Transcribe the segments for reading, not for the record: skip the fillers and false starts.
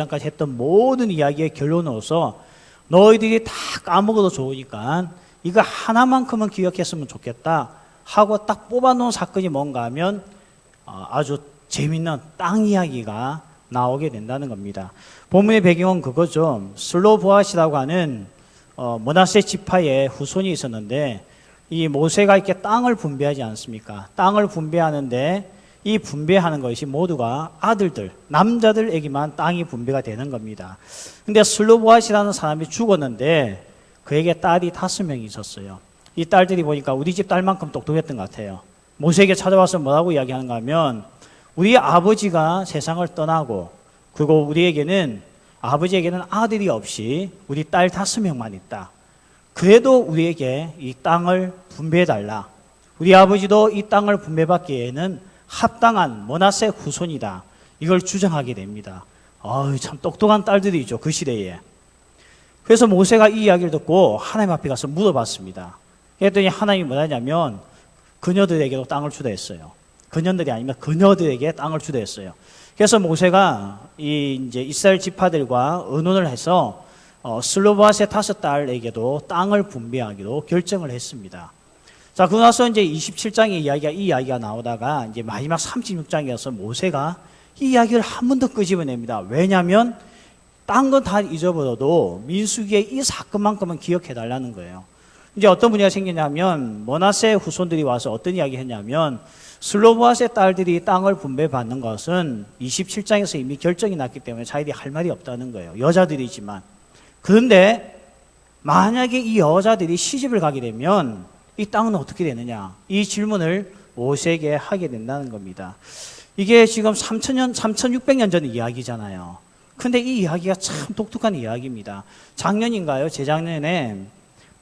까지 했던 모든 이야기의 결론으로서 너희들이 다 까먹어도 좋으니까 이거 하나만큼은 기억했으면 좋겠다 하고 딱 뽑아놓은 사건이 뭔가 하면 아주 재밌는 땅 이야기가 나오게 된다는 겁니다. 본문의 배경은 그거죠. 슬로보앗이라고 하는 므낫세 지파의 후손이 있었는데 이 모세가 이렇게 땅을 분배하지 않습니까? 땅을 분배하는데 이 분배하는 것이 모두가 아들들, 남자들에게만 땅이 분배가 되는 겁니다. 근데 슬로보앗이라는 사람이 죽었는데 그에게 딸이 5명이 있었어요. 이 딸들이 보니까 우리 집 딸만큼 똑똑했던 것 같아요. 모세에게 찾아와서 뭐라고 이야기하는가 하면 우리 아버지가 세상을 떠나고 그리고 우리에게는 아버지에게는 아들이 없이 우리 딸 5명만 있다. 그래도 우리에게 이 땅을 분배해달라. 우리 아버지도 이 땅을 분배받기에는 합당한 므낫세 후손이다. 이걸 주장하게 됩니다. 참 똑똑한 딸들이죠. 그 시대에. 그래서 모세가 이 이야기를 듣고 하나님 앞에 가서 물어봤습니다. 그랬더니 하나님이 뭐냐면 그녀들에게도 땅을 주라 했어요. 그녀들이 아니면 그녀들에게 땅을 주라 했어요. 그래서 모세가 이제 이스라엘 지파들과 의논을 해서 슬로보앗의 5딸에게도 땅을 분배하기로 결정을 했습니다. 자, 그러고 나서 이제 27장의 이 이야기가 나오다가 이제 마지막 36장이어서 모세가 이 이야기를 한 번 더 끄집어냅니다. 왜냐하면 딴 건 다 잊어버려도 민수기의 이 사건만큼은 기억해 달라는 거예요. 이제 어떤 문제가 생기냐면 므낫세 후손들이 와서 어떤 이야기 했냐면 슬로보앗의 딸들이 땅을 분배받는 것은 27장에서 이미 결정이 났기 때문에 자기들이 할 말이 없다는 거예요. 여자들이지만. 그런데 만약에 이 여자들이 시집을 가게 되면 이 땅은 어떻게 되느냐? 이 질문을 모세에게 하게 된다는 겁니다. 이게 지금 3600년 전 이야기잖아요. 근데 이 이야기가 참 독특한 이야기입니다. 작년인가요? 재작년에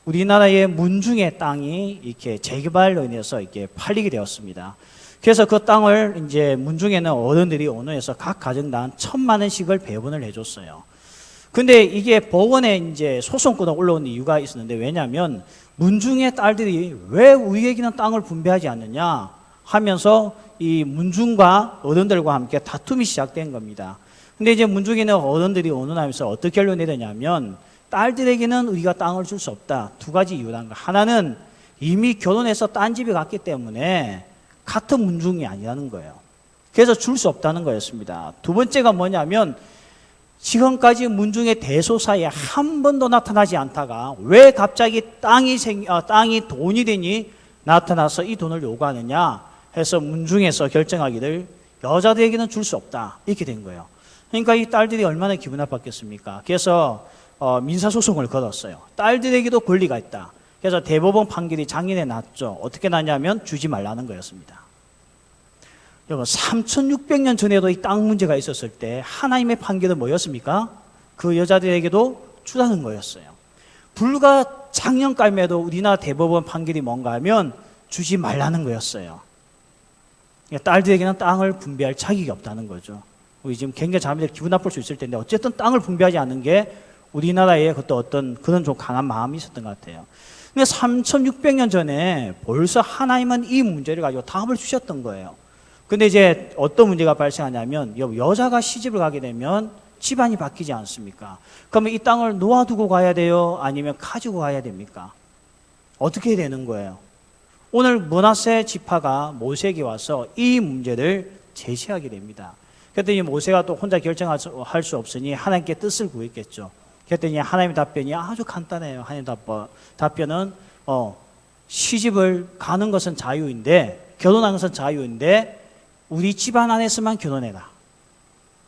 우리나라의 문중의 땅이 이렇게 재개발로 인해서 이렇게 팔리게 되었습니다. 그래서 그 땅을 이제 문중에는 어른들이 의논해서 각 가정당 1000만 원씩을 배분을 해줬어요. 근데 이게 법원에 이제 소송권에 올라온 이유가 있었는데 왜냐하면 문중의 딸들이 왜 우리에게는 땅을 분배하지 않느냐 하면서 이 문중과 어른들과 함께 다툼이 시작된 겁니다. 근데 이제 문중에는 어른들이 의논하면서 어떻게 결론을 내렸냐면 딸들에게는 우리가 땅을 줄 수 없다. 2가지 이유라는 거. 하나는 이미 결혼해서 딴 집에 갔기 때문에 같은 문중이 아니라는 거예요. 그래서 줄 수 없다는 거였습니다. 2번째가 뭐냐면 지금까지 문중의 대소사에 한 번도 나타나지 않다가 왜 갑자기 땅이 돈이 되니 나타나서 이 돈을 요구하느냐 해서 문중에서 결정하기를 여자들에게는 줄 수 없다. 이렇게 된 거예요. 그러니까 이 딸들이 얼마나 기분 나빴겠습니까? 그래서 민사소송을 걸었어요. 딸들에게도 권리가 있다. 그래서 대법원 판결이 작년에 났죠. 어떻게 났냐면 주지 말라는 거였습니다. 여러분 3600년 전에도 이 땅 문제가 있었을 때 하나님의 판결은 뭐였습니까? 그 여자들에게도 주라는 거였어요. 불과 작년까지에도 우리나라 대법원 판결이 뭔가 하면 주지 말라는 거였어요. 그러니까 딸들에게는 땅을 분배할 자격이 없다는 거죠. 우리 지금 굉장히 자매들 기분 나쁠 수 있을 텐데 어쨌든 땅을 분배하지 않는 게 우리나라에 그때 어떤 그런 좀 강한 마음이 있었던 것 같아요. 근데 3600년 전에 벌써 하나님은 이 문제를 가지고 답을 주셨던 거예요. 근데 이제 어떤 문제가 발생하냐면 여자가 시집을 가게 되면 집안이 바뀌지 않습니까? 그러면 이 땅을 놓아두고 가야 돼요? 아니면 가지고 가야 됩니까? 어떻게 되는 거예요? 오늘 므낫세 지파가 모세에게 와서 이 문제를 제시하게 됩니다. 그랬더니 모세가 또 혼자 결정할 수 없으니 하나님께 뜻을 구했겠죠. 그랬더니 하나님의 답변이 아주 간단해요. 하나님의 답변은 시집을 가는 것은 자유인데 결혼하는 것은 자유인데 우리 집안 안에서만 결혼해라.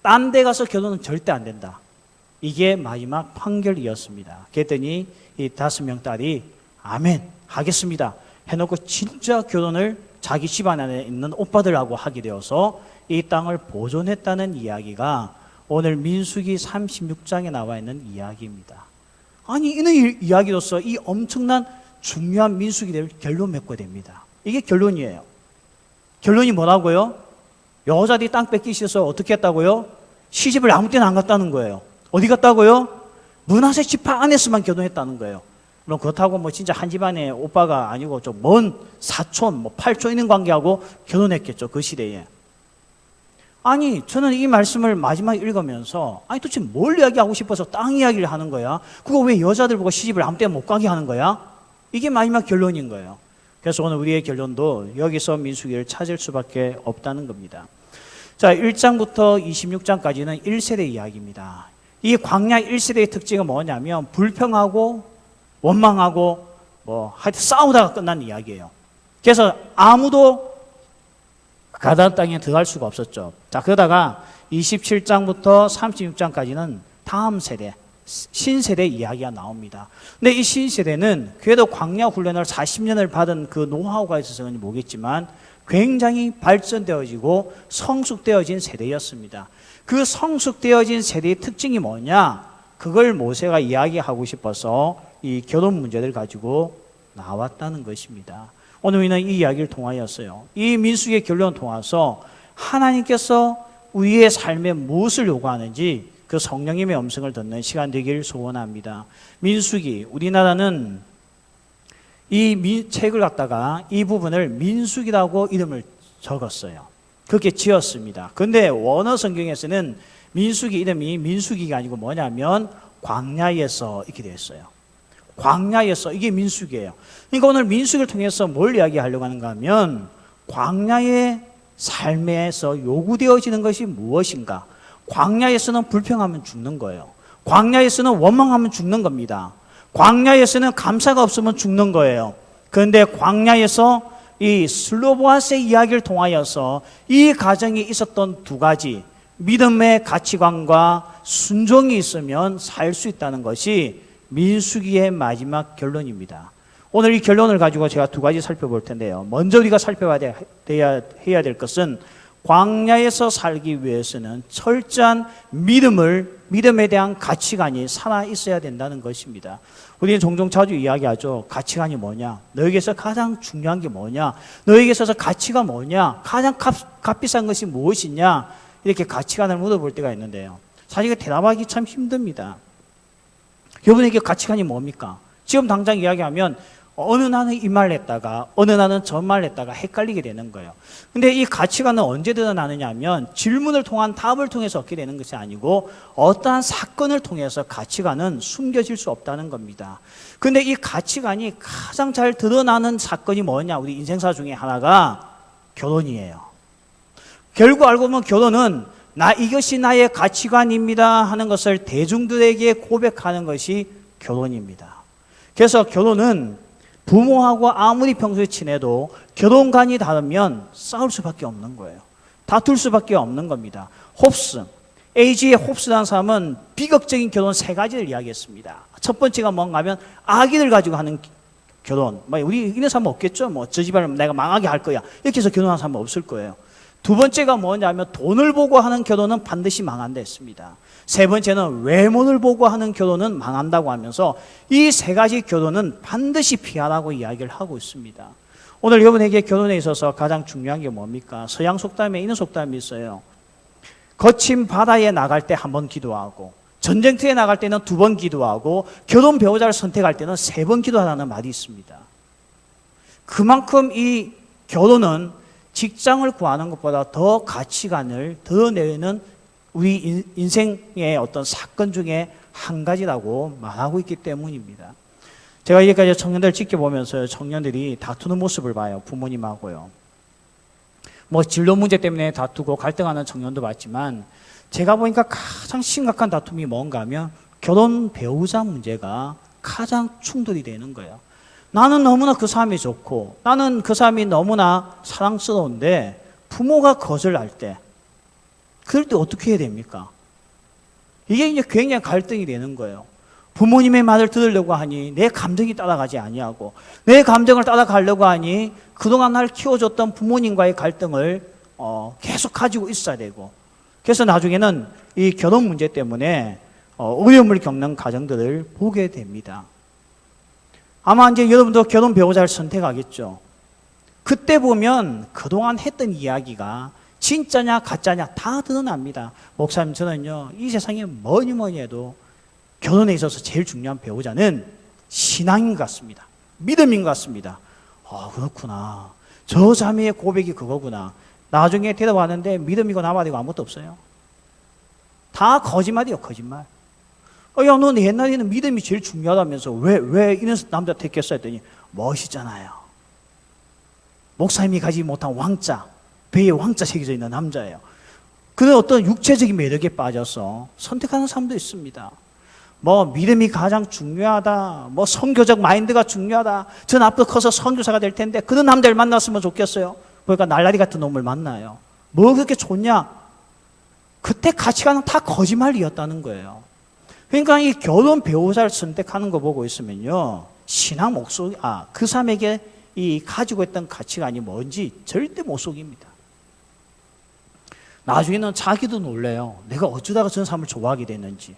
딴 데 가서 결혼은 절대 안 된다. 이게 마지막 판결이었습니다. 그랬더니 이 5명 딸이 아멘 하겠습니다 해놓고 진짜 결혼을 자기 집안 안에 있는 오빠들하고 하게 되어서 이 땅을 보존했다는 이야기가 오늘 민수기 36장에 나와 있는 이야기입니다. 아니 이런 이야기로서 이 엄청난 중요한 민수기를 결론 맺고 됩니다. 이게 결론이에요. 결론이 뭐라고요? 여자들이 땅 뺏기 싫어서 어떻게 했다고요? 시집을 아무 때나 안 갔다는 거예요. 어디 갔다고요? 므낫세 지파 안에서만 결혼했다는 거예요. 물론 그렇다고 뭐 진짜 한 집안의 오빠가 아니고 좀 먼 사촌, 8촌 있는 관계하고 결혼했겠죠. 그 시대에. 아니, 저는 이 말씀을 마지막에 읽으면서 아니 도대체 뭘 이야기하고 싶어서 땅 이야기를 하는 거야? 그거 왜 여자들 보고 시집을 아무 때나 못 가게 하는 거야? 이게 마지막 결론인 거예요. 그래서 오늘 우리의 결론도 여기서 민수기를 찾을 수밖에 없다는 겁니다. 자, 1장부터 26장까지는 1세대 이야기입니다. 이 광야 1세대의 특징은 뭐냐면 불평하고 원망하고 하여튼 싸우다가 끝난 이야기예요. 그래서 아무도 가나안 땅에 들어갈 수가 없었죠. 자, 그러다가 27장부터 36장까지는 다음 세대, 신세대 이야기가 나옵니다. 근데 이 신세대는 그래도 광야 훈련을 40년을 받은 그 노하우가 있어서는 모르겠지만 굉장히 발전되어지고 성숙되어진 세대였습니다. 그 성숙되어진 세대의 특징이 뭐냐? 그걸 모세가 이야기하고 싶어서 이 결혼 문제를 가지고 나왔다는 것입니다. 오늘 우리는 이 이야기를 통하였어요. 이 민수기의 결론을 통해서 하나님께서 우리의 삶에 무엇을 요구하는지 그 성령님의 음성을 듣는 시간 되기를 소원합니다. 민수기, 우리나라는 이 책을 갖다가 이 부분을 민수기라고 이름을 적었어요. 그렇게 지었습니다. 그런데 원어 성경에서는 민수기 이름이 민수기가 아니고 뭐냐면 광야에서 이렇게 되어 있어요. 광야에서, 이게 민수기예요. 그러니까 오늘 민수기를 통해서 뭘 이야기하려고 하는가 하면 광야의 삶에서 요구되어지는 것이 무엇인가? 광야에서는 불평하면 죽는 거예요. 광야에서는 원망하면 죽는 겁니다. 광야에서는 감사가 없으면 죽는 거예요. 그런데 광야에서 이 슬로보아스의 이야기를 통하여서 이 가정에 있었던 두 가지 믿음의 가치관과 순종이 있으면 살 수 있다는 것이 민수기의 마지막 결론입니다. 오늘 이 결론을 가지고 제가 두 가지 살펴볼 텐데요. 먼저 우리가 살펴봐야 해야 될 것은 광야에서 살기 위해서는 철저한 믿음에 대한 가치관이 살아 있어야 된다는 것입니다. 우리는 종종 자주 이야기하죠. 가치관이 뭐냐? 너에게서 가장 중요한 게 뭐냐? 너에게 있어서 가치가 뭐냐? 가장 값비싼 것이 무엇이냐? 이렇게 가치관을 물어볼 때가 있는데요. 사실 이거 대답하기 참 힘듭니다. 여러분에게 가치관이 뭡니까? 지금 당장 이야기하면 어느 나는 이 말을 했다가 어느 나는 저 말을 했다가 헷갈리게 되는 거예요. 근데 이 가치관은 언제 드러나느냐 하면 질문을 통한 답을 통해서 얻게 되는 것이 아니고 어떠한 사건을 통해서 가치관은 숨겨질 수 없다는 겁니다. 근데 이 가치관이 가장 잘 드러나는 사건이 뭐냐? 우리 인생사 중에 하나가 결혼이에요. 결국 알고 보면 결혼은 이것이 나의 가치관입니다 하는 것을 대중들에게 고백하는 것이 결혼입니다. 그래서 결혼은 부모하고 아무리 평소에 친해도 결혼관이 다르면 싸울 수밖에 없는 거예요. 다툴 수밖에 없는 겁니다. 홉스, AG의 홉스라는 사람은 비극적인 결혼 세 가지를 이야기했습니다. 첫 번째가 뭔가 하면 아기를 가지고 하는 결혼. 우리 이런 사람 없겠죠? 저 집안을 내가 망하게 할 거야. 이렇게 해서 결혼하는 사람은 없을 거예요. 두 번째가 뭐냐면 돈을 보고 하는 결혼은 반드시 망한다 했습니다. 세 번째는 외모를 보고 하는 결혼은 망한다고 하면서 이 세 가지 결혼은 반드시 피하라고 이야기를 하고 있습니다. 오늘 여러분에게 결혼에 있어서 가장 중요한 게 뭡니까? 서양 속담에 이런 속담이 있어요. 거친 바다에 나갈 때 한 번 기도하고 전쟁터에 나갈 때는 두 번 기도하고 결혼 배우자를 선택할 때는 세 번 기도하라는 말이 있습니다. 그만큼 이 결혼은 직장을 구하는 것보다 더 가치관을 드러내는 우리 인생의 어떤 사건 중에 한 가지라고 말하고 있기 때문입니다. 제가 여기까지 청년들 지켜보면서 청년들이 다투는 모습을 봐요. 부모님하고요. 진로 문제 때문에 다투고 갈등하는 청년도 봤지만 제가 보니까 가장 심각한 다툼이 뭔가 하면 결혼 배우자 문제가 가장 충돌이 되는 거예요. 나는 너무나 그 사람이 좋고 나는 그 사람이 너무나 사랑스러운데 부모가 거절할 때 그럴 때 어떻게 해야 됩니까? 이게 이제 굉장히 갈등이 되는 거예요. 부모님의 말을 들으려고 하니 내 감정이 따라가지 아니하고 내 감정을 따라가려고 하니 그동안 날 키워줬던 부모님과의 갈등을 계속 가지고 있어야 되고 그래서 나중에는 이 결혼 문제 때문에 어려움을 겪는 가정들을 보게 됩니다. 아마 이제 여러분도 결혼 배우자를 선택하겠죠. 그때 보면 그동안 했던 이야기가 진짜냐 가짜냐 다 드러납니다. 목사님 저는요 이 세상에 뭐니 해도 결혼에 있어서 제일 중요한 배우자는 신앙인 것 같습니다. 믿음인 것 같습니다. 그렇구나. 저 자매의 고백이 그거구나. 나중에 대답하는데 믿음이고 나발이고 아무것도 없어요. 다 거짓말이에요, 거짓말. 야, 너는 옛날에는 믿음이 제일 중요하다면서 왜 이런 남자 택했어? 했더니 멋있잖아요. 목사님이 가지 못한 왕자, 배에 왕자 새겨져 있는 남자예요. 그런 어떤 육체적인 매력에 빠져서 선택하는 사람도 있습니다. 뭐 믿음이 가장 중요하다, 뭐 선교적 마인드가 중요하다, 전 앞으로 커서 선교사가 될 텐데 그런 남자를 만났으면 좋겠어요. 그러니까 날라리 같은 놈을 만나요. 뭐 그렇게 좋냐? 그때 가치관은 다 거짓말이었다는 거예요. 그러니까 이 결혼 배우자를 선택하는 거 보고 있으면요, 신앙 목소리, 그 사람에게 이 가지고 있던 가치관이 뭔지 절대 못 속입니다. 나중에는 자기도 놀래요. 내가 어쩌다가 저런 사람을 좋아하게 됐는지.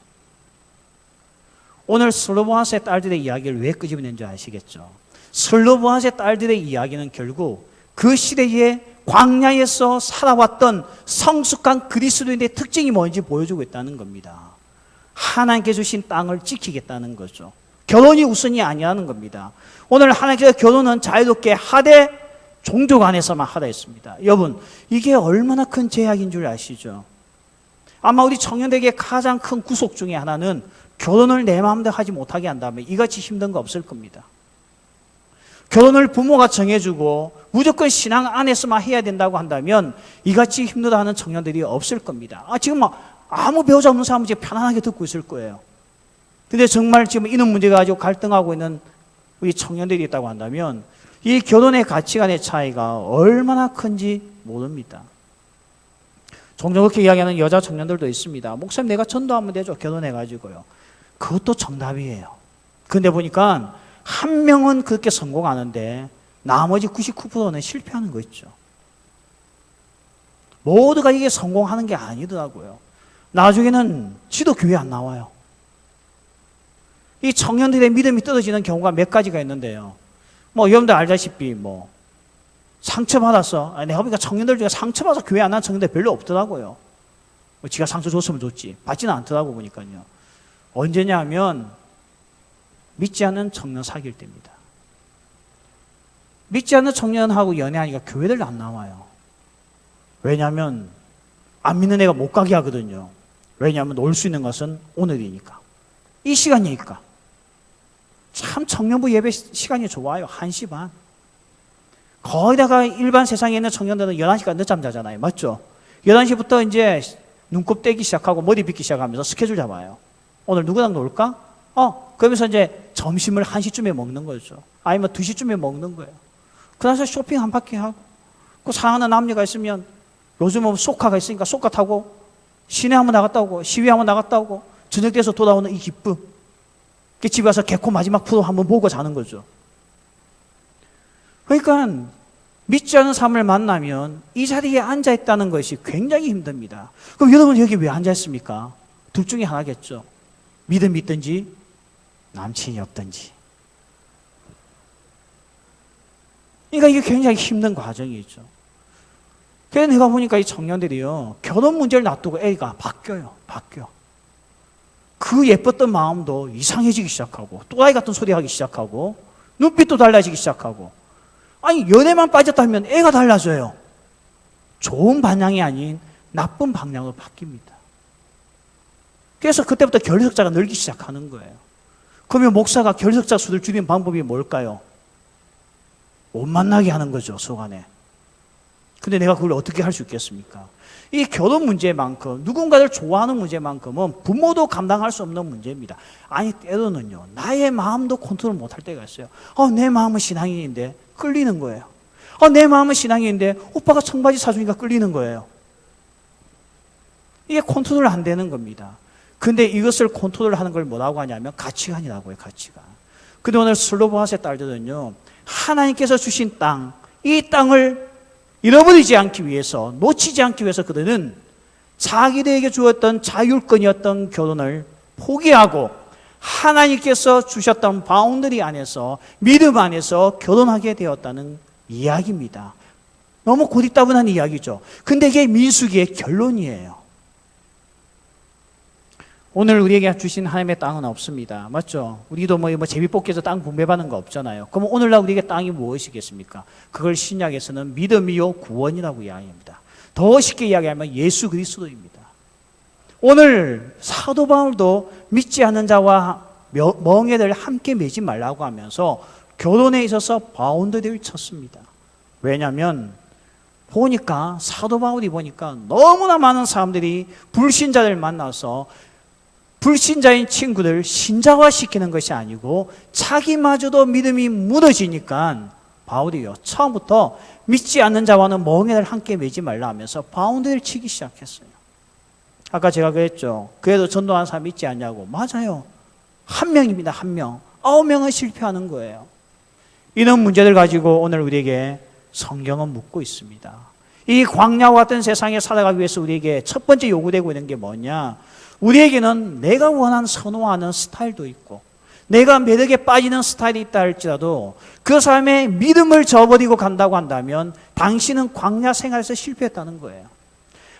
오늘 슬로보아스의 딸들의 이야기를 왜 끄집어낸지 아시겠죠? 슬로보아스의 딸들의 이야기는 결국 그 시대에 광야에서 살아왔던 성숙한 그리스도인의 특징이 뭔지 보여주고 있다는 겁니다. 하나님께 주신 땅을 지키겠다는 거죠. 결혼이 우선이 아니라는 겁니다. 오늘 하나님께서 결혼은 자유롭게 하되 종족 안에서만 하라 했습니다. 여러분, 이게 얼마나 큰 제약인 줄 아시죠? 아마 우리 청년들에게 가장 큰 구속 중에 하나는 결혼을 내 마음대로 하지 못하게 한다면 이같이 힘든 거 없을 겁니다. 결혼을 부모가 정해주고 무조건 신앙 안에서만 해야 된다고 한다면 이같이 힘들어하는 청년들이 없을 겁니다. 지금 아무 배우자 없는 사람은 이제 편안하게 듣고 있을 거예요. 근데 정말 지금 이런 문제가 가지고 갈등하고 있는 우리 청년들이 있다고 한다면 이 결혼의 가치관의 차이가 얼마나 큰지 모릅니다. 종종 그렇게 이야기하는 여자 청년들도 있습니다. 목사님, 내가 전도하면 되죠, 결혼해가지고요. 그것도 정답이에요. 근데 보니까 한 명은 그렇게 성공하는데 나머지 99%는 실패하는 거 있죠. 모두가 이게 성공하는 게 아니더라고요. 나중에는 지도 교회 안 나와요. 이 청년들의 믿음이 떨어지는 경우가 몇 가지가 있는데요. 여러분들 알다시피 상처받았어. 내가 보니까 청년들 중에 상처받아서 교회 안 한 청년들 별로 없더라고요. 지가 상처 줬으면 좋지. 받지는 않더라고 보니까요. 언제냐 하면 믿지 않는 청년 사귈 때입니다. 믿지 않는 청년하고 연애하니까 교회를 안 나와요. 왜냐하면 안 믿는 애가 못 가게 하거든요. 왜냐하면 놀 수 있는 것은 오늘이니까, 이 시간이니까. 참 청년부 예배 시간이 좋아요. 1시 반. 거기다가 일반 세상에 있는 청년들은 11시까지 늦잠 자잖아요. 맞죠? 11시부터 이제 눈곱 떼기 시작하고 머리 빗기 시작하면서 스케줄 잡아요. 오늘 누구랑 놀까? 그러면서 이제 점심을 1시쯤에 먹는 거죠. 아니면 2시쯤에 먹는 거예요. 그래서 쇼핑 한 바퀴 하고, 그 사랑하는 남녀가 있으면 요즘은 소카가 있으니까 소카 타고 시내 한번 나갔다 오고 시위 한번 나갔다 오고 저녁 돼서 돌아오는 이 기쁨. 집에 가서 개코 마지막 프로 한번 보고 자는 거죠. 그러니까 믿지 않는 사람을 만나면 이 자리에 앉아있다는 것이 굉장히 힘듭니다. 그럼 여러분 여기 왜 앉아있습니까? 둘 중에 하나겠죠. 믿음이 있든지 남친이 없든지. 그러니까 이게 굉장히 힘든 과정이죠. 그래서 내가 보니까 이 청년들이요, 결혼 문제를 놔두고 애가 바뀌어. 그 예뻤던 마음도 이상해지기 시작하고, 또라이 같은 소리 하기 시작하고, 눈빛도 달라지기 시작하고. 연애만 빠졌다면 애가 달라져요. 좋은 방향이 아닌 나쁜 방향으로 바뀝니다. 그래서 그때부터 결석자가 늘기 시작하는 거예요. 그러면 목사가 결석자 수를 줄이는 방법이 뭘까요? 못 만나게 하는 거죠, 속안에. 근데 내가 그걸 어떻게 할 수 있겠습니까? 이 결혼 문제만큼, 누군가를 좋아하는 문제만큼은 부모도 감당할 수 없는 문제입니다. 때로는요, 나의 마음도 컨트롤 못할 때가 있어요. 내 마음은 신앙인인데 끌리는 거예요. 내 마음은 신앙인인데 오빠가 청바지 사주니까 끌리는 거예요. 이게 컨트롤 안 되는 겁니다. 근데 이것을 컨트롤하는 걸 뭐라고 하냐면 가치관이라고 해요, 가치관. 근데 오늘 슬로보아스의 딸들은요, 하나님께서 주신 땅, 이 땅을 잃어버리지 않기 위해서, 놓치지 않기 위해서 그들은 자기들에게 주었던 자율권이었던 결혼을 포기하고 하나님께서 주셨던 바운더리 안에서, 믿음 안에서 결혼하게 되었다는 이야기입니다. 너무 고리따분한 이야기죠. 근데 이게 민수기의 결론이에요. 오늘 우리에게 주신 하나님의 땅은 없습니다. 맞죠? 우리도 제비뽑기에서 땅 분배받는 거 없잖아요. 그럼 오늘날 우리에게 땅이 무엇이겠습니까? 그걸 신약에서는 믿음이요 구원이라고 이야기합니다. 더 쉽게 이야기하면 예수 그리스도입니다. 오늘 사도 바울도 믿지 않는 자와 멍에를 함께 매지 말라고 하면서 결혼에 있어서 바운더리를 쳤습니다. 왜냐하면 보니까 사도 바울이 보니까 너무나 많은 사람들이 불신자를 만나서 불신자인 친구들 신자화시키는 것이 아니고 자기마저도 믿음이 무너지니까 바울이요 처음부터 믿지 않는 자와는 멍에를 함께 매지 말라 하면서 바운더리를 치기 시작했어요. 아까 제가 그랬죠. 그래도 전도하는 사람 믿지 않냐고. 맞아요. 한 명입니다. 한 명. 9명은 실패하는 거예요. 이런 문제들 가지고 오늘 우리에게 성경은 묻고 있습니다. 이 광야와 같은 세상에 살아가기 위해서 우리에게 첫 번째 요구되고 있는 게 뭐냐? 우리에게는 내가 원하는 선호하는 스타일도 있고 내가 매력에 빠지는 스타일이 있다 할지라도 그 사람의 믿음을 저버리고 간다고 한다면 당신은 광야 생활에서 실패했다는 거예요.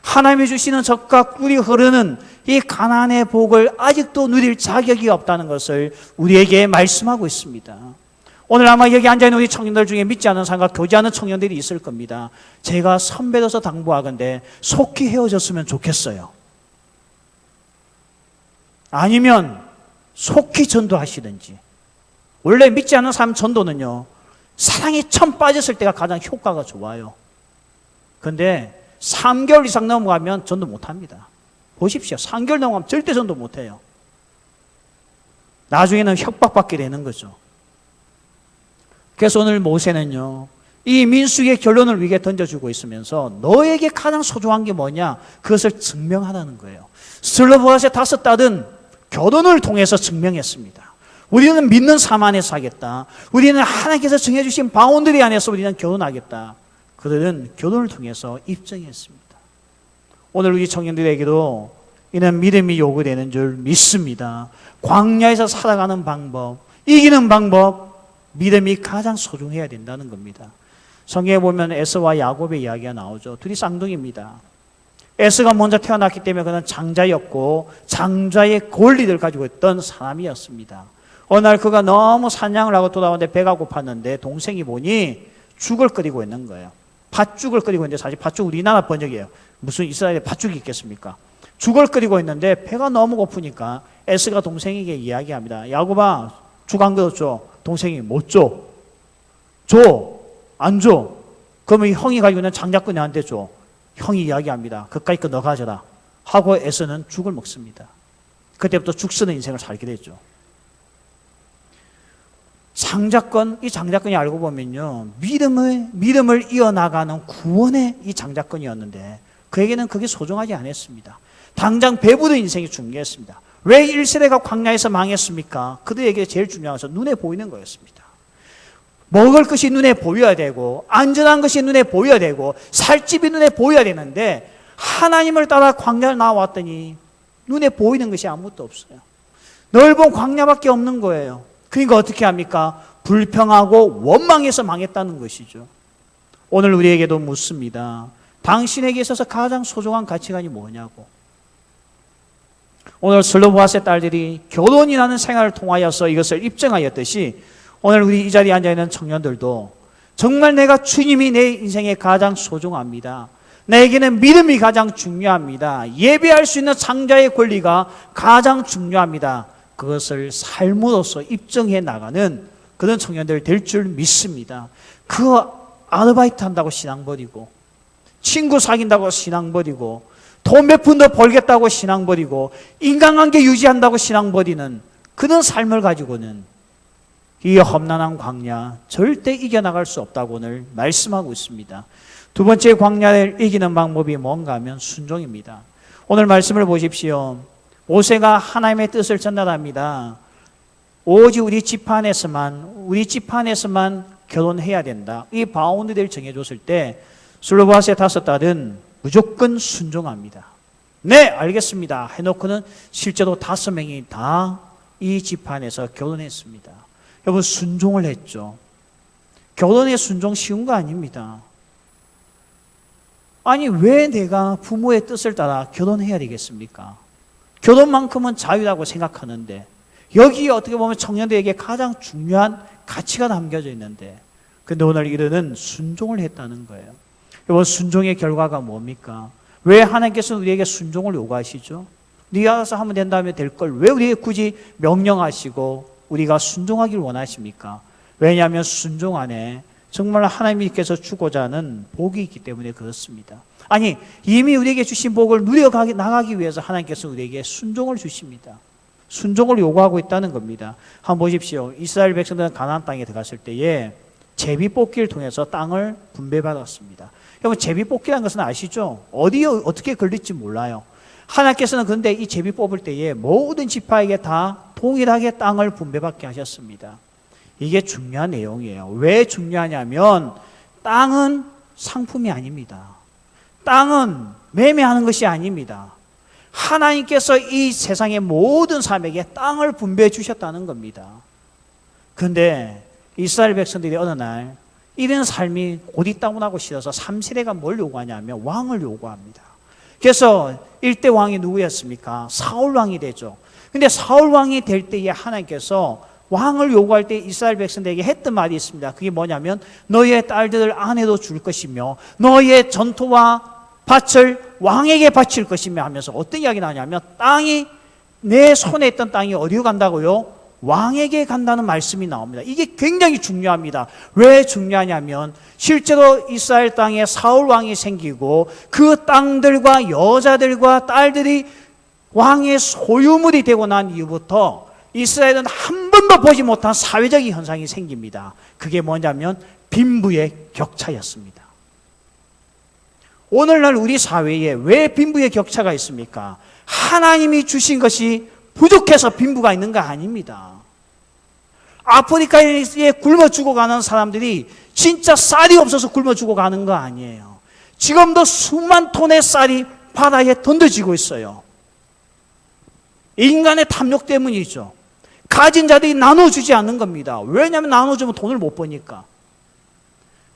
하나님이 주시는 젖과 꿀이 흐르는 이 가나안의 복을 아직도 누릴 자격이 없다는 것을 우리에게 말씀하고 있습니다. 오늘 아마 여기 앉아있는 우리 청년들 중에 믿지 않는 사람과 교제하는 청년들이 있을 겁니다. 제가 선배로서 당부하건대 속히 헤어졌으면 좋겠어요. 아니면 속히 전도하시든지. 원래 믿지 않는 사람 전도는요, 사랑에 처음 빠졌을 때가 가장 효과가 좋아요. 그런데 3개월 이상 넘어가면 전도 못합니다. 보십시오. 3개월 넘어가면 절대 전도 못해요. 나중에는 협박받게 되는 거죠. 그래서 오늘 모세는요, 이 민수기의 결론을 위에 던져주고 있으면서 너에게 가장 소중한 게 뭐냐? 그것을 증명하라는 거예요. 슬로보아스의 5딸은 결혼을 통해서 증명했습니다. 우리는 믿는 삶 안에서 하겠다. 우리는 하나님께서 정해주신 바운더리 안에서 우리는 결혼하겠다. 그들은 결혼을 통해서 입증했습니다. 오늘 우리 청년들에게도 이는 믿음이 요구되는 줄 믿습니다. 광야에서 살아가는 방법, 이기는 방법, 믿음이 가장 소중해야 된다는 겁니다. 성경에 보면 에서와 야곱의 이야기가 나오죠. 둘이 쌍둥이입니다. 에서가 먼저 태어났기 때문에 그는 장자였고 장자의 권리를 가지고 있던 사람이었습니다. 어느 날 그가 너무 사냥을 하고 돌아오는데 배가 고팠는데 동생이 보니 죽을 끓이고 있는 거예요. 팥죽을 끓이고 있는데 사실 팥죽 우리나라 번역이에요. 무슨 이스라엘에 팥죽이 있겠습니까? 죽을 끓이고 있는데 배가 너무 고프니까 에서가 동생에게 이야기합니다. 야곱아, 죽 안 그릇 줘. 동생이 못 줘. 줘. 안 줘. 그러면 형이 가지고 있는 장작꾼이 나한테 줘. 형이 이야기합니다. 그까이 거 너 가져라. 하고 에서는 죽을 먹습니다. 그때부터 죽 쓰는 인생을 살게 됐죠. 이 장자권이 알고 보면요, 믿음을 이어나가는 구원의 이 장자권이었는데 그에게는 그게 소중하지 않았습니다. 당장 배부른 인생이 중요했습니다. 왜 1세대가 광야에서 망했습니까? 그들에게 제일 중요한 것은 눈에 보이는 거였습니다. 먹을 것이 눈에 보여야 되고 안전한 것이 눈에 보여야 되고 살집이 눈에 보여야 되는데 하나님을 따라 광야를 나왔더니 눈에 보이는 것이 아무것도 없어요. 넓은 광야밖에 없는 거예요. 그러니까 어떻게 합니까? 불평하고 원망해서 망했다는 것이죠. 오늘 우리에게도 묻습니다. 당신에게 있어서 가장 소중한 가치관이 뭐냐고. 오늘 슬로보아스의 딸들이 결혼이라는 생활을 통하여서 이것을 입증하였듯이 오늘 우리 이 자리에 앉아있는 청년들도 정말 내가 주님이 내 인생에 가장 소중합니다. 나에게는 믿음이 가장 중요합니다. 예배할 수 있는 장자의 권리가 가장 중요합니다. 그것을 삶으로서 입증해 나가는 그런 청년들 될 줄 믿습니다. 그 아르바이트 한다고 신앙 버리고 친구 사귄다고 신앙 버리고 돈 몇 푼 더 벌겠다고 신앙 버리고 인간관계 유지한다고 신앙 버리는 그런 삶을 가지고는 이 험난한 광야 절대 이겨나갈 수 없다고 오늘 말씀하고 있습니다. 두 번째 광야를 이기는 방법이 뭔가 하면 순종입니다. 오늘 말씀을 보십시오. 모세가 하나님의 뜻을 전달합니다. 오직 우리 집 안에서만 결혼해야 된다. 이 바운드리를 정해줬을 때 슬로보아스의 5딸은 무조건 순종합니다. 네, 알겠습니다. 해놓고는 실제로 5명이 다 이 집 안에서 결혼했습니다. 여러분, 순종을 했죠. 결혼의 순종 쉬운 거 아닙니다. 아니, 왜 내가 부모의 뜻을 따라 결혼해야 되겠습니까? 결혼만큼은 자유라고 생각하는데 여기에 어떻게 보면 청년들에게 가장 중요한 가치가 담겨져 있는데 근데 오늘 이들은 순종을 했다는 거예요. 여러분, 순종의 결과가 뭡니까? 왜 하나님께서는 우리에게 순종을 요구하시죠? 네가 알아서 하면 된다면 될 걸 왜 우리에게 굳이 명령하시고 우리가 순종하기를 원하십니까? 왜냐하면 순종 안에 정말 하나님께서 주고자 하는 복이 있기 때문에 그렇습니다. 아니, 이미 우리에게 주신 복을 누려나가기 위해서 하나님께서 우리에게 순종을 주십니다. 순종을 요구하고 있다는 겁니다. 한번 보십시오. 이스라엘 백성들은 가나안 땅에 들어갔을 때에 제비뽑기를 통해서 땅을 분배받았습니다. 여러분, 제비뽑기라는 것은 아시죠? 어떻게 걸릴지 몰라요. 하나님께서는 그런데 이 제비 뽑을 때에 모든 지파에게 다 동일하게 땅을 분배받게 하셨습니다. 이게 중요한 내용이에요. 왜 중요하냐면 땅은 상품이 아닙니다. 땅은 매매하는 것이 아닙니다. 하나님께서 이 세상의 모든 사람에게 땅을 분배해 주셨다는 겁니다. 그런데 이스라엘 백성들이 어느 날 이런 삶이 고디따분하고 싫어서 3세대가 뭘 요구하냐면 왕을 요구합니다. 그래서 1대 왕이 누구였습니까? 사울 왕이 되죠. 근데 사울 왕이 될 때에 하나님께서 왕을 요구할 때 이스라엘 백성들에게 했던 말이 있습니다. 그게 뭐냐면 너희의 딸들을 아내로 줄 것이며 너희의 전토와 밭을 왕에게 바칠 것이며 하면서 어떤 이야기 나냐면 땅이 내 손에 있던 땅이 어디로 간다고요? 왕에게 간다는 말씀이 나옵니다. 이게 굉장히 중요합니다. 왜 중요하냐면 실제로 이스라엘 땅에 사울 왕이 생기고 그 땅들과 여자들과 딸들이 왕의 소유물이 되고 난 이후부터 이스라엘은 한 번도 보지 못한 사회적인 현상이 생깁니다. 그게 뭐냐면 빈부의 격차였습니다. 오늘날 우리 사회에 왜 빈부의 격차가 있습니까? 하나님이 주신 것이 부족해서 빈부가 있는 거 아닙니다. 아프리카에 굶어 죽어가는 사람들이 진짜 쌀이 없어서 굶어 죽어가는 거 아니에요. 지금도 수만 톤의 쌀이 바다에 던져지고 있어요. 인간의 탐욕 때문이죠. 가진 자들이 나눠주지 않는 겁니다. 왜냐하면 나눠주면 돈을 못 버니까.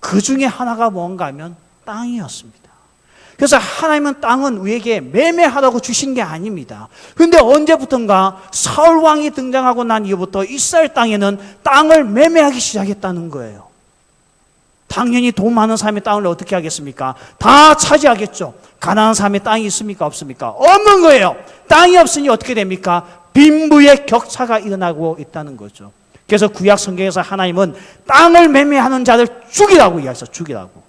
그 중에 하나가 뭔가 하면 땅이었습니다. 그래서 하나님은 땅은 우리에게 매매하라고 주신 게 아닙니다. 그런데 언제부턴가 사울 왕이 등장하고 난 이후부터 이스라엘 땅에는 땅을 매매하기 시작했다는 거예요. 당연히 돈 많은 사람의 땅을 어떻게 하겠습니까? 다 차지하겠죠. 가난한 사람의 땅이 있습니까? 없습니까? 없는 거예요. 땅이 없으니 어떻게 됩니까? 빈부의 격차가 일어나고 있다는 거죠. 그래서 구약 성경에서 하나님은 땅을 매매하는 자를 죽이라고 이야기했어요. 죽이라고.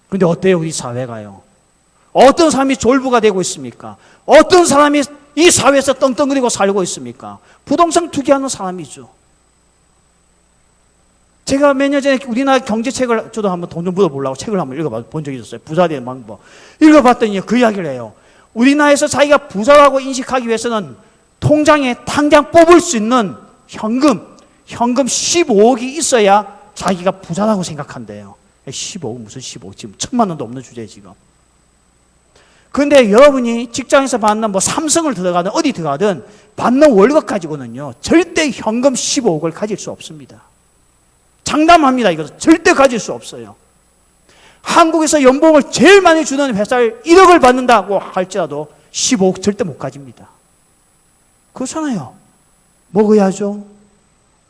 그런데 어때요? 우리 사회가요. 어떤 사람이 졸부가 되고 있습니까? 어떤 사람이 이 사회에서 떵떵거리고 살고 있습니까? 부동산 투기하는 사람이죠. 제가 몇 년 전에 우리나라 경제책을 저도 한번 돈 좀 물어보려고 책을 한번 읽어본 적이 있었어요. 부자 되는 방법. 읽어봤더니 그 이야기를 해요. 우리나라에서 자기가 부자라고 인식하기 위해서는 통장에 당장 뽑을 수 있는 현금 15억이 있어야 자기가 부자라고 생각한대요. 15억 무슨 15억 지금 1,000만 원도 없는 주제에 지금. 그런데 여러분이 직장에서 받는 뭐 삼성을 들어가든 어디 들어가든 받는 월급 가지고는요 절대 현금 15억을 가질 수 없습니다. 장담합니다. 이것은 절대 가질 수 없어요. 한국에서 연봉을 제일 많이 주는 회사를 1억을 받는다고 할지라도 15억 절대 못 가집니다. 그렇잖아요. 먹어야죠.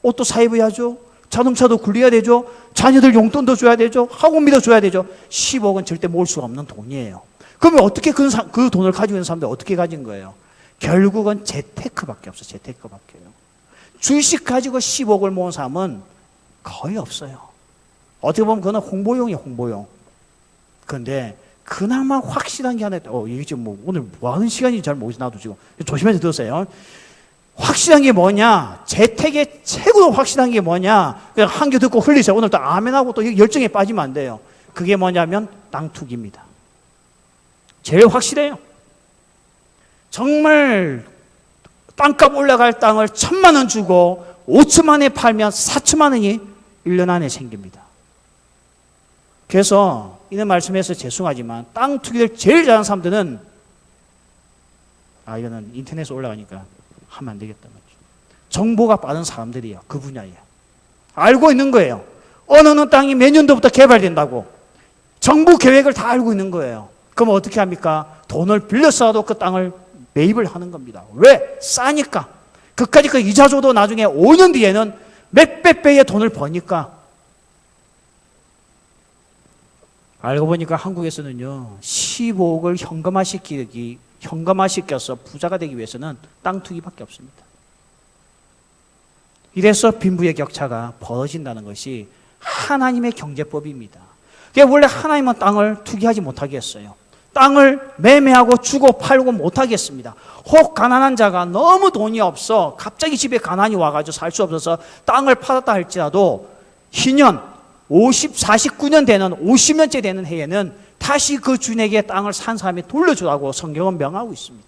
옷도 사 입어야죠. 자동차도 굴려야 되죠. 자녀들 용돈도 줘야 되죠. 학원비도 줘야 되죠. 10억은 절대 모을 수가 없는 돈이에요. 그러면 어떻게 그 돈을 가지고 있는 사람들 어떻게 가진 거예요? 결국은 재테크밖에 없어요. 재테크밖에요. 주식 가지고 10억을 모은 사람은 거의 없어요. 어떻게 보면 그건 홍보용이에요. 홍보용. 그런데 그나마 확실한 게 하나 있다. 이게 지금 뭐 오늘 뭐 하는 시간인지 잘 모르겠어. 나도 지금 조심해서 들으세요. 확실한 게 뭐냐? 재택의 최고로 확실한 게 뭐냐? 그냥 한 개 듣고 흘리세요. 오늘 또 아멘하고 또 열정에 빠지면 안 돼요. 그게 뭐냐면 땅 투기입니다. 제일 확실해요. 정말 땅값 올라갈 땅을 1,000만 원 주고 5천만 원에 팔면 4천만 원이 1년 안에 생깁니다. 그래서 이런 말씀해서 죄송하지만 땅 투기를 제일 잘하는 사람들은 이거는 인터넷에 올라가니까 하면 안 되겠다. 정보가 빠른 사람들이에요. 그 분야에. 알고 있는 거예요. 어느 땅이 몇 년도부터 개발된다고. 정부 계획을 다 알고 있는 거예요. 그럼 어떻게 합니까? 돈을 빌려서라도 그 땅을 매입을 하는 겁니다. 왜? 싸니까. 그까짓 그 이자 줘도 나중에 5년 뒤에는 몇백 배의 돈을 버니까. 알고 보니까 한국에서는요 15억을 현금화시켜서 부자가 되기 위해서는 땅 투기밖에 없습니다. 이래서 빈부의 격차가 벌어진다는 것이 하나님의 경제법입니다. 그러니까 원래 하나님은 땅을 투기하지 못하게 했어요. 땅을 매매하고 주고 팔고 못하게 했습니다. 혹 가난한 자가 너무 돈이 없어 갑자기 집에 가난이 와가지고 살 수 없어서 땅을 팔았다 할지라도 희년 49년 되는 50년째 되는 해에는 다시 그 주인에게 땅을 산 사람이 돌려주라고 성경은 명하고 있습니다.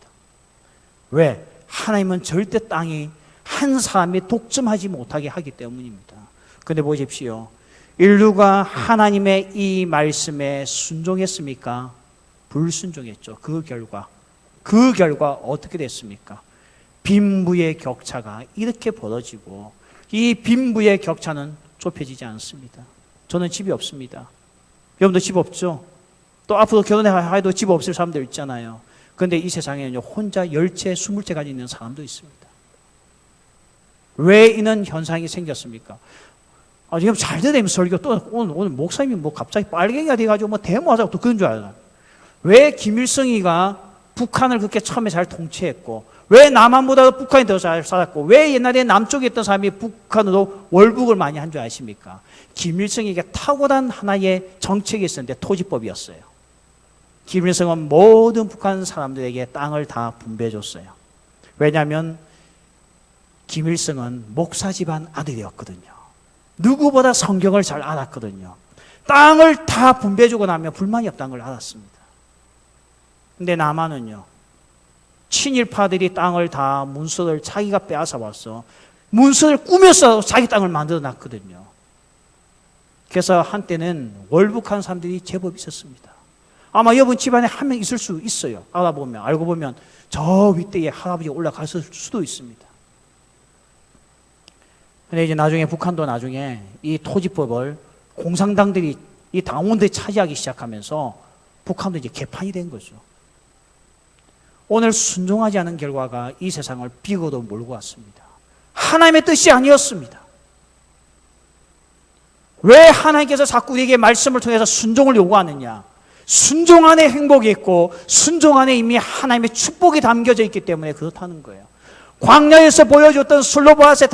왜? 하나님은 절대 땅이 한 사람이 독점하지 못하게 하기 때문입니다. 그런데 보십시오. 인류가 하나님의 이 말씀에 순종했습니까? 불순종했죠. 그 결과 어떻게 됐습니까? 빈부의 격차가 이렇게 벌어지고 이 빈부의 격차는 좁혀지지 않습니다. 저는 집이 없습니다. 여러분도 집 없죠? 또 앞으로 결혼해도 집 없을 사람들 있잖아요. 그런데 이 세상에는 혼자 10채, 20채 가지고 있는 사람도 있습니다. 왜 이런 현상이 생겼습니까? 지금 잘 되면 설교 또 오늘 목사님이 뭐 갑자기 빨갱이가 돼가지고 뭐 데모하자고 또 그런 줄 알아요. 왜 김일성이가 북한을 그렇게 처음에 잘 통치했고, 왜 남한보다도 북한이 더 잘 살았고, 왜 옛날에 남쪽에 있던 사람이 북한으로 월북을 많이 한 줄 아십니까? 김일성에게 탁월한 하나의 정책이 있었는데 토지법이었어요. 김일성은 모든 북한 사람들에게 땅을 다 분배해줬어요. 왜냐하면 김일성은 목사 집안 아들이었거든요. 누구보다 성경을 잘 알았거든요. 땅을 다 분배해주고 나면 불만이 없다는 걸 알았습니다. 근데 남한은요, 친일파들이 땅을 다 문서를 자기가 빼앗아 왔어. 문서를 꾸며서 자기 땅을 만들어 놨거든요. 그래서 한때는 월북한 사람들이 제법 있었습니다. 아마 여러분 집안에 한 명 있을 수 있어요. 알고 보면 저 윗대에 할아버지가 올라갔을 수도 있습니다. 근데 이제 나중에 북한도 나중에 이 토지법을 공산당들이, 이 당원들이 차지하기 시작하면서 북한도 이제 개판이 된 거죠. 오늘 순종하지 않은 결과가 이 세상을 비고도 몰고 왔습니다. 하나님의 뜻이 아니었습니다. 왜 하나님께서 자꾸 우리에게 말씀을 통해서 순종을 요구하느냐? 순종 안에 행복이 있고 순종 안에 이미 하나님의 축복이 담겨져 있기 때문에 그렇다는 거예요. 광야에서 보여줬던 슬로바앗의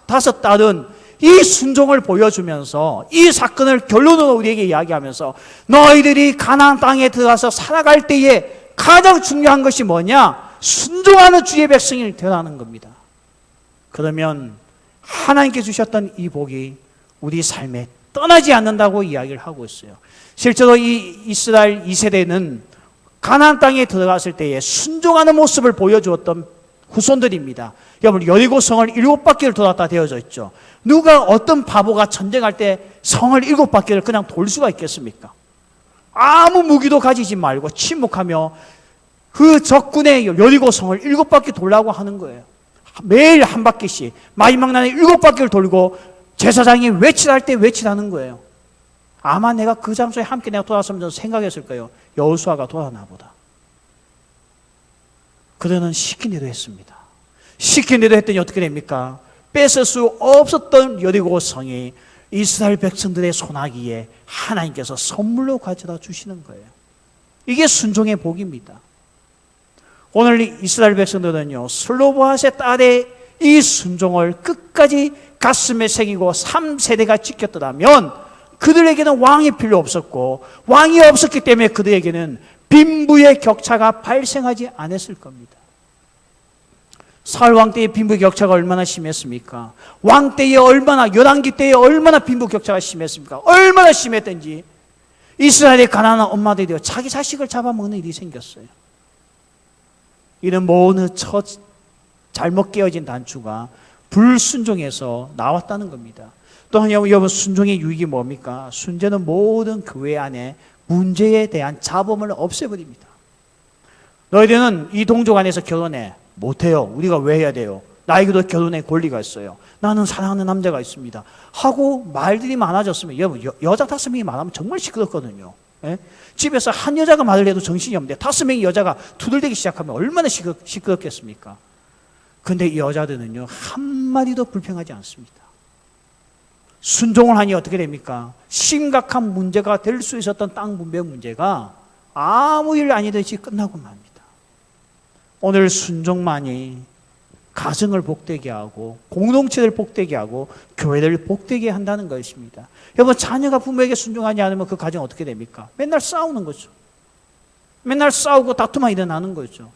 다섯 딸은 이 순종을 보여주면서 이 사건을 결론으로 우리에게 이야기하면서 너희들이 가나안 땅에 들어가서 살아갈 때에 가장 중요한 것이 뭐냐? 순종하는 주의 백성이 되라는 겁니다. 그러면 하나님께 주셨던 이 복이 우리 삶에 떠나지 않는다고 이야기를 하고 있어요. 실제로 이 이스라엘 2세대는 가나안 땅에 들어갔을 때에 순종하는 모습을 보여주었던 후손들입니다. 여러분, 여리고성을 7바퀴를 돌았다 되어져 있죠. 누가 어떤 바보가 전쟁할 때 성을 7바퀴를 그냥 돌 수가 있겠습니까? 아무 무기도 가지지 말고 침묵하며 그 적군의 여리고성을 7바퀴 돌라고 하는 거예요. 매일 한 바퀴씩. 마지막 날에 7바퀴를 돌고 제사장이 외치라 할 때 외치라는 거예요. 아마 내가 그 장소에 함께 내가 돌아서면 생각했을 거예요. 여호수아가 돌아나 보다. 그들은 시킨 대로 했습니다. 시킨 대로 했더니 어떻게 됩니까? 뺏을 수 없었던 여리고성이 이스라엘 백성들의 손아귀에 하나님께서 선물로 가져다 주시는 거예요. 이게 순종의 복입니다. 오늘 이스라엘 백성들은요, 슬로보앗의 딸의 이 순종을 끝까지 가슴에 새기고 3세대가 지켰더라면 그들에게는 왕이 필요 없었고, 왕이 없었기 때문에 그들에게는 빈부의 격차가 발생하지 않았을 겁니다. 사울 왕 때의 빈부 격차가 얼마나 심했습니까? 왕 때에 열왕기 때에 얼마나 빈부 격차가 심했습니까? 얼마나 심했던지 이스라엘의 가난한 엄마들이 자기 자식을 잡아먹는 일이 생겼어요. 이런 모든 잘못 깨어진 단추가 불순종에서 나왔다는 겁니다. 또한 여러분, 순종의 유익이 뭡니까? 순종은 모든 교회 안에 문제에 대한 잡음을 없애버립니다. 너희들은 이 동족 안에서 결혼해. 못해요. 우리가 왜 해야 돼요? 나에게도 결혼의 권리가 있어요. 나는 사랑하는 남자가 있습니다. 하고 말들이 많아졌으면, 여러분, 여자 5명이 말하면 정말 시끄럽거든요. 예? 집에서 한 여자가 말을 해도 정신이 없는데 5명의 여자가 투덜대기 시작하면 얼마나 시끄럽겠습니까? 근데 이 여자들은요, 한마디도 불평하지 않습니다. 순종을 하니 어떻게 됩니까? 심각한 문제가 될 수 있었던 땅 분배 문제가 아무 일 아니듯이 끝나고 맙니다. 오늘 순종만이 가정을 복되게 하고 공동체를 복되게 하고 교회를 복되게 한다는 것입니다. 여러분, 자녀가 부모에게 순종하지 않으면 그 가정 어떻게 됩니까? 맨날 싸우는 거죠. 맨날 싸우고 다툼만 일어나는 거죠.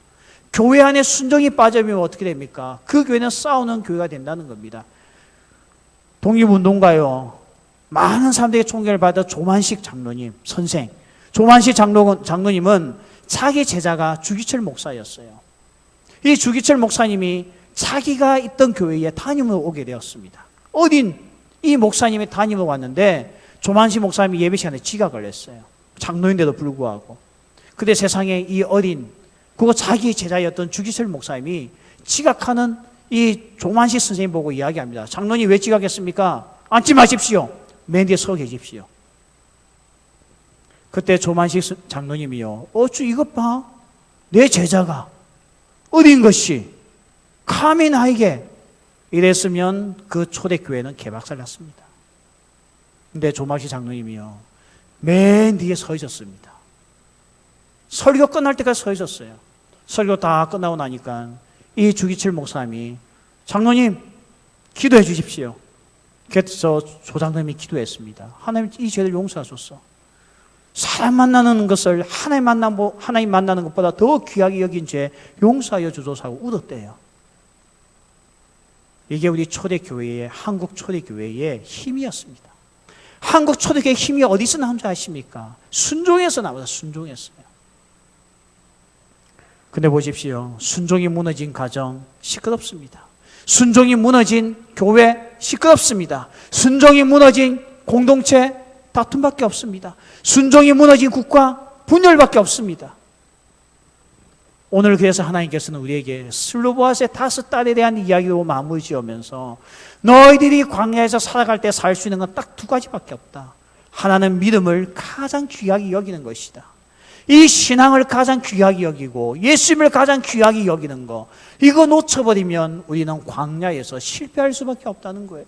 교회 안에 순종이 빠져면 어떻게 됩니까? 그 교회는 싸우는 교회가 된다는 겁니다. 독립운동가요, 많은 사람들에게 존경을 받아 조만식 장로님, 선생. 조만식 장로님은 자기 제자가 주기철 목사였어요. 이 주기철 목사님이 자기가 있던 교회에 담임으로 오게 되었습니다. 어딘 이 목사님이 담임으로 왔는데 조만식 목사님이 예배 시간에 지각을 했어요. 장로인데도 불구하고. 근데 세상에 이 어린, 그거 자기 제자였던 주기철 목사님이 지각하는 이 조만식 선생님 보고 이야기합니다. 장로님 왜 지각했습니까? 앉지 마십시오. 맨 뒤에 서 계십시오. 그때 조만식 장로님이요, 어쭈 이것 봐. 내 제자가 어린 것이 감히 나에게 이랬으면 그 초대교회는 개박살 났습니다. 근데 조만식 장로님이요, 맨 뒤에 서 있었습니다. 설교 끝날 때까지 서 있었어요. 설교 다 끝나고 나니까 이 주기철 목사님이 장로님 기도해 주십시오. 그래서 조장님이 기도했습니다. 하나님 이 죄를 용서하소서. 사람 만나는 것을 하나님 만나는 것보다 더 귀하게 여긴 죄 용서하여 주소서 하고 울었대요. 이게 우리 초대교회의, 한국 초대교회의 힘이었습니다. 한국 초대교회의 힘이 어디서 나온 줄 아십니까? 순종에서 나와서 순종했어요. 근데 보십시오. 순종이 무너진 가정 시끄럽습니다. 순종이 무너진 교회 시끄럽습니다. 순종이 무너진 공동체 다툼밖에 없습니다. 순종이 무너진 국가 분열밖에 없습니다. 오늘 그래서 하나님께서는 우리에게 슬로보아스의 5딸에 대한 이야기로 마무리 지으면서 너희들이 광야에서 살아갈 때 살 수 있는 건 딱 2가지밖에 없다. 하나는 믿음을 가장 귀하게 여기는 것이다. 이 신앙을 가장 귀하게 여기고 예수님을 가장 귀하게 여기는 거, 이거 놓쳐버리면 우리는 광야에서 실패할 수밖에 없다는 거예요.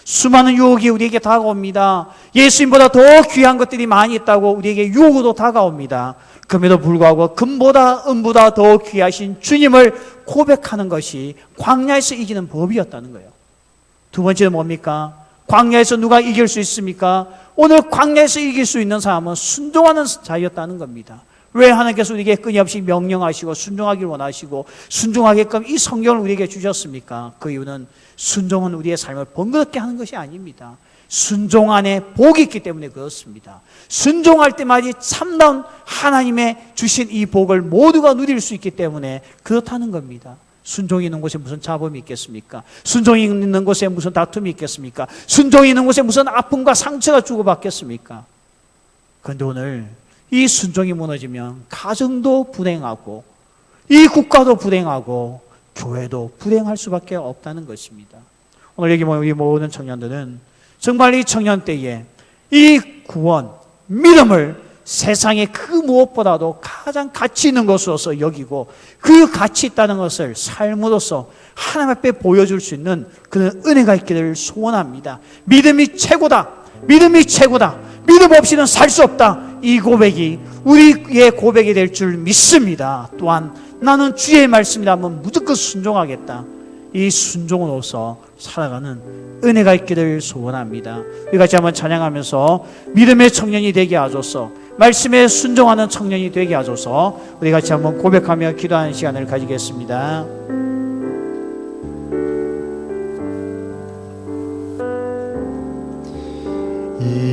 수많은 유혹이 우리에게 다가옵니다. 예수님보다 더 귀한 것들이 많이 있다고 우리에게 유혹으로 다가옵니다. 그럼에도 불구하고 금보다 은보다 더 귀하신 주님을 고백하는 것이 광야에서 이기는 법이었다는 거예요. 두 번째는 뭡니까? 광야에서 누가 이길 수 있습니까? 오늘 광야에서 이길 수 있는 사람은 순종하는 자였다는 겁니다. 왜 하나님께서 우리에게 끊임없이 명령하시고 순종하기를 원하시고 순종하게끔 이 성경을 우리에게 주셨습니까? 그 이유는 순종은 우리의 삶을 번거롭게 하는 것이 아닙니다. 순종 안에 복이 있기 때문에 그렇습니다. 순종할 때마다 참다운 하나님의 주신 이 복을 모두가 누릴 수 있기 때문에 그렇다는 겁니다. 순종이 있는 곳에 무슨 잡음이 있겠습니까? 순종이 있는 곳에 무슨 다툼이 있겠습니까? 순종이 있는 곳에 무슨 아픔과 상처가 주고받겠습니까? 그런데 오늘 이 순종이 무너지면 가정도 불행하고 이 국가도 불행하고 교회도 불행할 수밖에 없다는 것입니다. 오늘 여기 우리 모든 청년들은 정말 이 청년 때에 이 구원, 믿음을 세상에 그 무엇보다도 가장 가치 있는 것으로서 여기고 그 가치 있다는 것을 삶으로서 하나님 앞에 보여줄 수 있는 그런 은혜가 있기를 소원합니다. 믿음이 최고다. 믿음이 최고다. 믿음 없이는 살 수 없다. 이 고백이 우리의 고백이 될 줄 믿습니다. 또한 나는 주의 말씀이라면 무조건 순종하겠다. 이 순종으로서 살아가는 은혜가 있기를 소원합니다. 우리 같이 한번 찬양하면서 믿음의 청년이 되게 하소서, 말씀에 순종하는 청년이 되게 하소서, 우리 같이 한번 고백하며 기도하는 시간을 가지겠습니다. 이